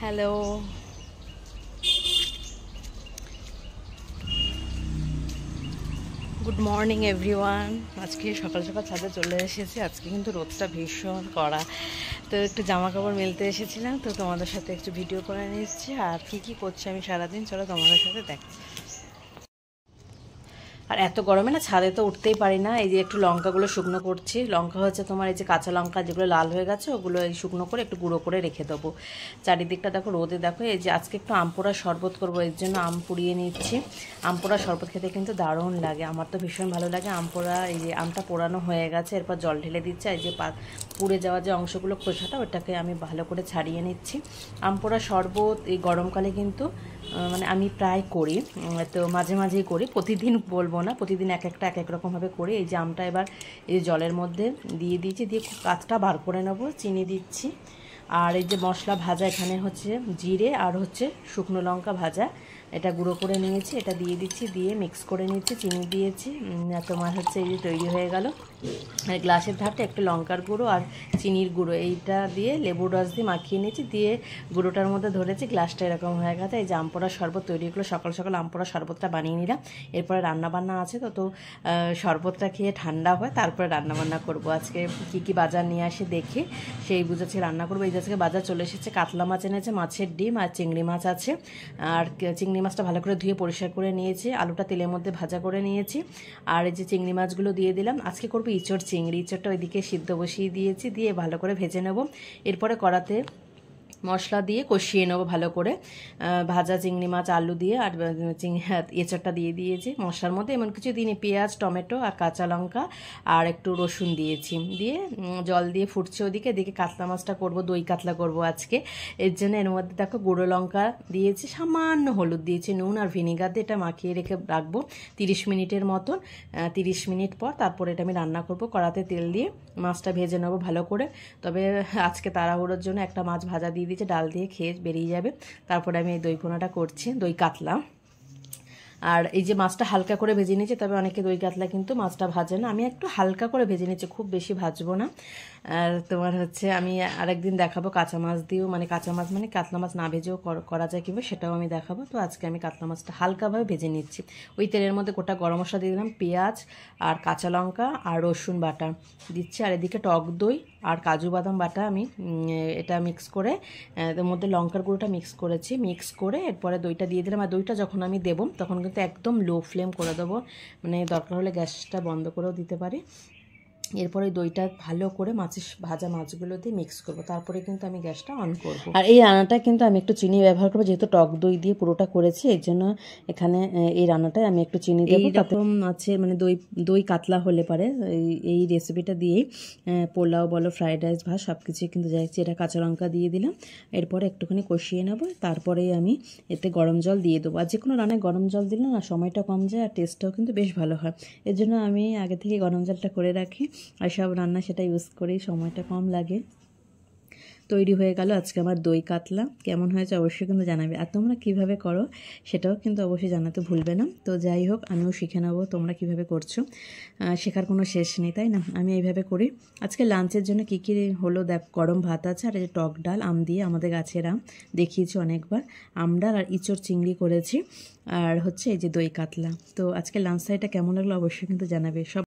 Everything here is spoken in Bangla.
Hello, good morning everyone. আজকে সকাল সকাল ছাদে চলে এসেছি। আজকে কিন্তু রোদটা ভীষণ কড়া, তো একটু জামা কাপড় মেলতে এসেছিলাম, তো তোমাদের সাথে একটু ভিডিও করে নিচ্ছি। আর কী করছি আমি সারাদিন, চলো তোমাদের সাথে দেখো। আর এত গরমে না ছাদে তো উঠতেই পারি না। এই যে একটু লঙ্কাগুলো শুকনো করছি। লঙ্কা হচ্ছে তোমার এই যে কাঁচা লঙ্কা যেগুলো লাল হয়ে গেছে, ওগুলো এই শুকনো করে একটু গুঁড়ো করে রেখে দেবো। চারিদিকটা দেখো রোদে, দেখো এই যে আজকে একটু আম পোড়া শরবত করবো, এর জন্য আম পুড়িয়ে নিচ্ছি। আম পোড়া শরবত খেতে কিন্তু দারুণ লাগে, আমার তো ভীষণ ভালো লাগে আম পোড়া। এই যে আমটা পোড়ানো হয়ে গেছে, এরপর জল ঢেলে দিচ্ছে। এই যে পুড়ে যাওয়া যে অংশগুলো খোসাটা, ওটাকে আমি ভালো করে ছাড়িয়ে নিচ্ছি। আম পোড়া শরবত এই গরমকালে কিন্তু মানে আমি প্রায় করি, তো মাঝে মাঝেই করি, প্রতিদিন বলবো না, প্রতিদিন এক এক রকমভাবে করি। এই যে আমটা এবার এই জলের মধ্যে দিয়ে দিয়েছি, দিয়ে কাঠটা বার করে নেবো, চিনি দিচ্ছি। আর এই যে মশলা ভাজা, এখানে হচ্ছে জিরে আর হচ্ছে শুকনো লঙ্কা ভাজা, এটা গুঁড়ো করে নিয়েছি, এটা দিয়ে দিচ্ছি, দিয়ে মিক্স করে নিচ্ছি, চিনি দিয়েছি। তোমার হচ্ছে এই যে তৈরি হয়ে গেল। আর গ্লাসের ধারটা একটু লঙ্কার গুঁড়ো আর চিনির গুঁড়ো এইটা দিয়ে লেবুর রস দিয়ে মাখিয়ে নিয়েছি, দিয়ে গুঁড়োটার মধ্যে ধরেছি, গ্লাসটা এরকম হয়ে গেছে। এই যে আম পোড়া শরবত তৈরি হলো, সকাল সকাল আম পোড়া শরবতটা বানিয়ে নিলাম। এরপরে রান্নাবান্না আছে, তো শরবতটা খেয়ে ঠান্ডা হয়, তারপরে রান্নাবান্না করব। আজকে কি বাজার নিয়ে আসে দেখি, সেই বুঝেছি রান্না করবো। এই যে আজকে বাজার চলে এসেছে, কাতলা মাছ এনেছে, মাছের ডিম আর চিংড়ি মাছ আছে। আর চিংড়ি মাছটা ভালো করে ধুয়ে পরিষ্কার করে নিয়েছি, আলুটা তেলের মধ্যে ভাজা করে নিয়েছি। আর এই যে চিংড়ি মাছগুলো দিয়ে দিলাম। আজকে করবো ইঁচড় চিংড়ি, ইঁচড়টা ওইদিকে সিদ্ধ বসিয়ে দিয়েছি, দিয়ে ভালো করে ভেজে নেব। এরপরে কড়াতে মশলা দিয়ে কষিয়ে নেবো ভালো করে, ভাজা চিংড়ি মাছ আলু দিয়ে, আর এঁচড়টা দিয়ে দিয়েছি মশলার মধ্যে। এমন কিছু দিইনি, পেঁয়াজ টমেটো আর কাঁচা লঙ্কা আর একটু রসুন দিয়েছি, দিয়ে জল দিয়ে ফুটছে ওদিকে। এদিকে কাতলা মাছটা করব, দই কাতলা করব আজকে, এর জন্য এর মধ্যে দেখো গুঁড়ো লঙ্কা দিয়েছি, সামান্য হলুদ দিয়েছি, নুন আর ভিনিগার দিয়ে এটা মাখিয়ে রেখে রাখবো 30 মিনিটের মতন। 30 মিনিট পর তারপরে এটা আমি রান্না করব। কড়াতে তেল দিয়ে মাছটা ভেজে নেবো ভালো করে। তবে আজকে তাড়াহুড়োর জন্য একটা মাছ ভাজা দিয়ে দিয়েছে, ডাল দিয়ে খেয়ে বেরিয়ে যাবে। তারপরে আমি এই দই পোনাটা করছি, দই কাতলা। আর এই যে মাছটা হালকা করে ভেজে নিয়েছি, তবে অনেকে দই কাতলা কিন্তু মাছটা ভাজে না, আমি একটু হালকা করে ভেজে নিচ্ছি, খুব বেশি ভাজবো না। আর তোমার হচ্ছে আমি আরেকদিন দেখাবো কাঁচা মাছ দিয়েও, মানে কাঁচা মাছ মানে কাতলা মাছ না ভেজেও করা যায় কিংবা, সেটাও আমি দেখাবো। তো আজকে আমি কাতলা মাছটা হালকাভাবে ভেজে নিচ্ছি। ওই তেলের মধ্যে গোটা গরম মশলা দিয়ে দিলাম, পেঁয়াজ আর কাঁচা লঙ্কা আর রসুন বাটা দিচ্ছি, আর এদিকে টক দই আর কাজু বাদাম বাটা আমি এটা মিক্স করে, এর মধ্যে লঙ্কার গুঁড়োটা মিক্স করেছি, মিক্স করে এরপরে দইটা দিয়ে দিলাম। আর দইটা যখন আমি দেবো তখন কিন্তু একদম লো ফ্লেম করে দেবো, মানে দরকার হলে গ্যাসটা বন্ধ করেও দিতে পারি। এরপরে দইটা ভালো করে ভাজা মাছগুলো দিয়ে মিক্স করব, তারপরে কিন্তু আমি গ্যাসটা অন করব। আর এই রান্নাটা কিন্তু আমি একটু চিনি ব্যবহার করবো, যেহেতু টক দই দিয়ে পুরোটা করেছি, এর জন্য এখানে এই রান্নাটায় আমি একটু চিনি দেবো। এইরকম আছে মানে দই কাতলা হলে পারে এই রেসিপিটা দিয়েই পোলাও বলো, ফ্রাইড রাইস, ভাত সব কিছুই কিন্তু যাচ্ছি। এটা কাঁচা লঙ্কা দিয়ে দিলাম, এরপরে একটুখানি কষিয়ে নেব, তারপরেই আমি এতে গরম জল দিয়ে দেবো। আর যে কোনো রান্নায় গরম জল দিলে না সময়টা কম যায়, আর টেস্টটাও কিন্তু বেশ ভালো হয়। এর জন্য আমি আগে থেকে গরম জলটা করে রাখি, আর সব রান্না সেটা ইউজ করেই, সময়টা কম লাগে। তৈরি হয়ে গেল আজকে আমার দই কাতলা। কেমন হয়েছে অবশ্যই কিন্তু জানাবে, আর তোমরা কীভাবে করো সেটাও কিন্তু অবশ্যই জানাতে ভুলবে না। তো যাই হোক, আমিও শিখে নেবো তোমরা কীভাবে করছো, শেখার কোনো শেষ নেই, তাই না? আমি এইভাবে করি। আজকে লাঞ্চের জন্য কী কী হলো দেখ, গরম ভাত আছে, আর এই টক ডাল, আম দিয়ে, আমাদের গাছের আম দেখিয়েছি অনেকবার, আম ডাল আর ইঁচড় চিংড়ি করেছি, আর হচ্ছে এই যে দই কাতলা। তো আজকে লাঞ্চটা এটা কেমন লাগলো অবশ্যই কিন্তু জানাবে। সব